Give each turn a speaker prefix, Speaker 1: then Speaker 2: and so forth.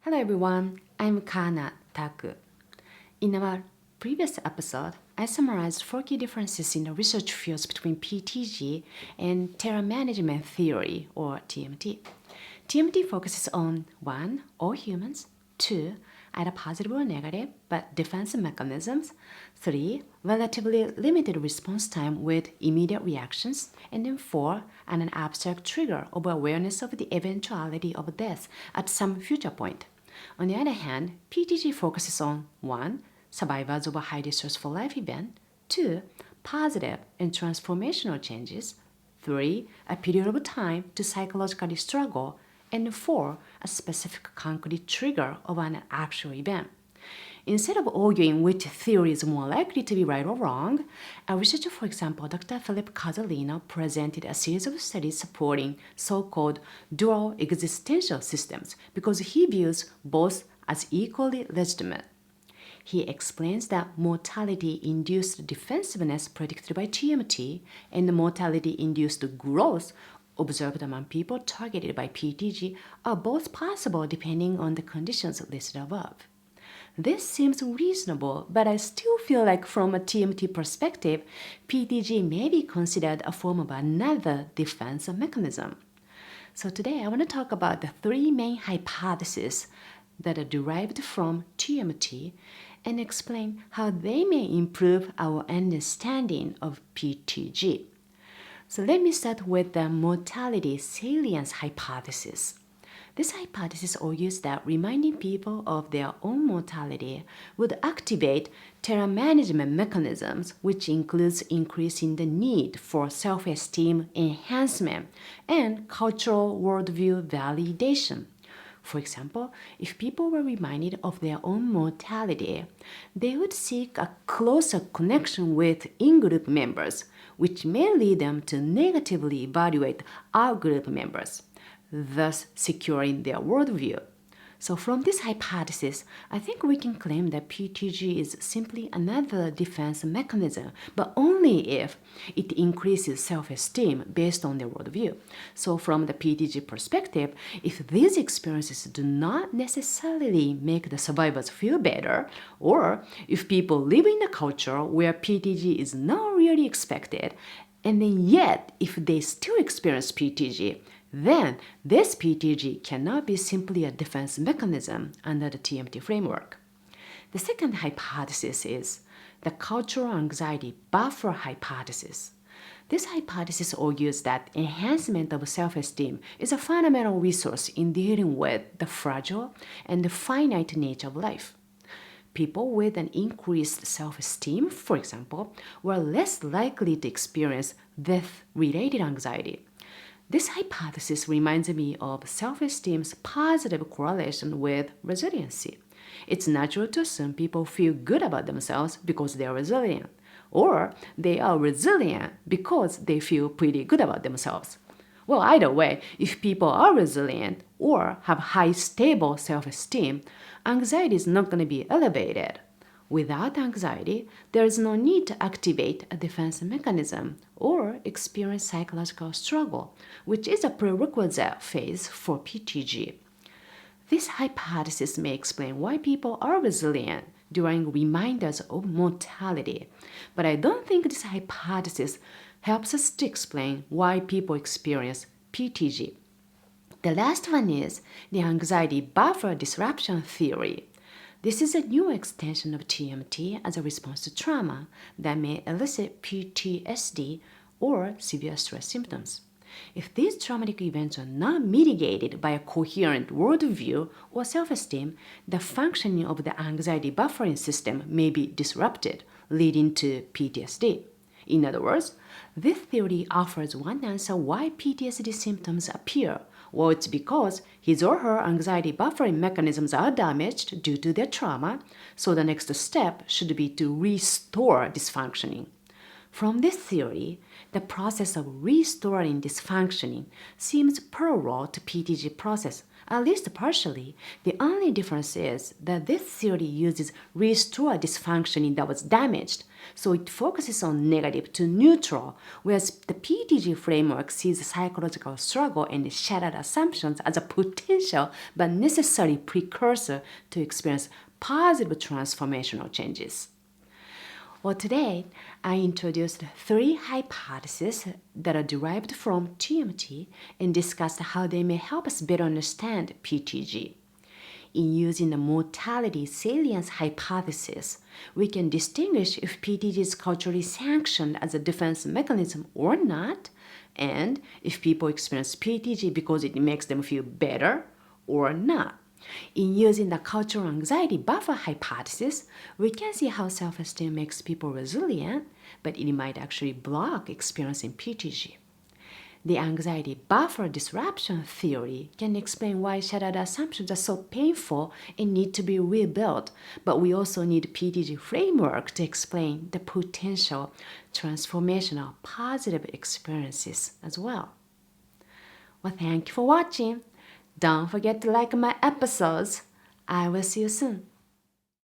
Speaker 1: Hello everyone, I'm Kana Taku. In our previous episode, I summarized 4 key differences in the research fields between PTG and terror management theory, or TMT. TMT focuses on 1. All humans, 2. Either positive or negative, but defense mechanisms, 3. Relatively limited response time with immediate reactions, and then 4. An abstract trigger of awareness of the eventuality of death at some future point. On the other hand, PTG focuses on 1. Survivors of a highly stressful life event, 2. Positive and transformational changes, 3. A period of time to psychologically struggle, and 4. A specific concrete trigger of an actual event. Instead of arguing which theory is more likely to be right or wrong, a researcher, for example, Dr. Philip Casalino, presented a series of studies supporting so-called dual existential systems because he views both as equally legitimate. He explains that mortality-induced defensiveness predicted by TMT and mortality-induced growth observed among people targeted by PTG are both possible depending on the conditions listed above. This seems reasonable, but I still feel like from a TMT perspective, PTG may be considered a form of another defense mechanism. So today I want to talk about the 3 main hypotheses that are derived from TMT and explain how they may improve our understanding of PTG. So let me start with the mortality salience hypothesis. This hypothesis argues that reminding people of their own mortality would activate terror management mechanisms, which includes increasing the need for self-esteem enhancement and cultural worldview validation. For example, if people were reminded of their own mortality, they would seek a closer connection with in-group members, which may lead them to negatively evaluate out-group members, thus securing their worldview. So from this hypothesis, I think we can claim that PTG is simply another defense mechanism, but only if it increases self-esteem based on their worldview. So from the PTG perspective, if these experiences do not necessarily make the survivors feel better, or if people live in a culture where PTG is not really expected, and then yet if they still experience PTG, then this PTG cannot be simply a defense mechanism under the TMT framework. The second hypothesis is the cultural anxiety buffer hypothesis. This hypothesis argues that enhancement of self-esteem is a fundamental resource in dealing with the fragile and the finite nature of life. People with an increased self-esteem, for example, were less likely to experience death-related anxiety. This hypothesis reminds me of self-esteem's positive correlation with resiliency. It's natural to assume people feel good about themselves because they are resilient, or they are resilient because they feel pretty good about themselves. Well, either way, if people are resilient or have high stable self-esteem, anxiety is not going to be elevated. Without anxiety, there is no need to activate a defense mechanism or experience psychological struggle, which is a prerequisite phase for PTG. This hypothesis may explain why people are resilient during reminders of mortality, but I don't think this hypothesis helps us to explain why people experience PTG. The last one is the anxiety buffer disruption theory. This is a new extension of TMT as a response to trauma that may elicit PTSD or severe stress symptoms. If these traumatic events are not mitigated by a coherent worldview or self-esteem, the functioning of the anxiety buffering system may be disrupted, leading to PTSD. In other words, this theory offers one answer why PTSD symptoms appear. Well, it's because his or her anxiety buffering mechanisms are damaged due to their trauma, so the next step should be to restore this functioning. From this theory, the process of restoring dysfunctioning seems parallel to PTG process, at least partially. The only difference is that this theory uses restore dysfunctioning that was damaged, so it focuses on negative to neutral, whereas the PTG framework sees psychological struggle and shattered assumptions as a potential but necessary precursor to experience positive transformational changes. Well, today I introduced 3 hypotheses that are derived from TMT and discussed how they may help us better understand PTG. In using the mortality salience hypothesis, we can distinguish if PTG is culturally sanctioned as a defense mechanism or not, and if people experience PTG because it makes them feel better or not. In using the cultural anxiety buffer hypothesis, we can see how self-esteem makes people resilient, but it might actually block experiencing PTG. The anxiety buffer disruption theory can explain why shattered assumptions are so painful and need to be rebuilt, but we also need PTG framework to explain the potential transformational positive experiences as well. Well, thank you for watching. Don't forget to like my episodes. I will see you soon.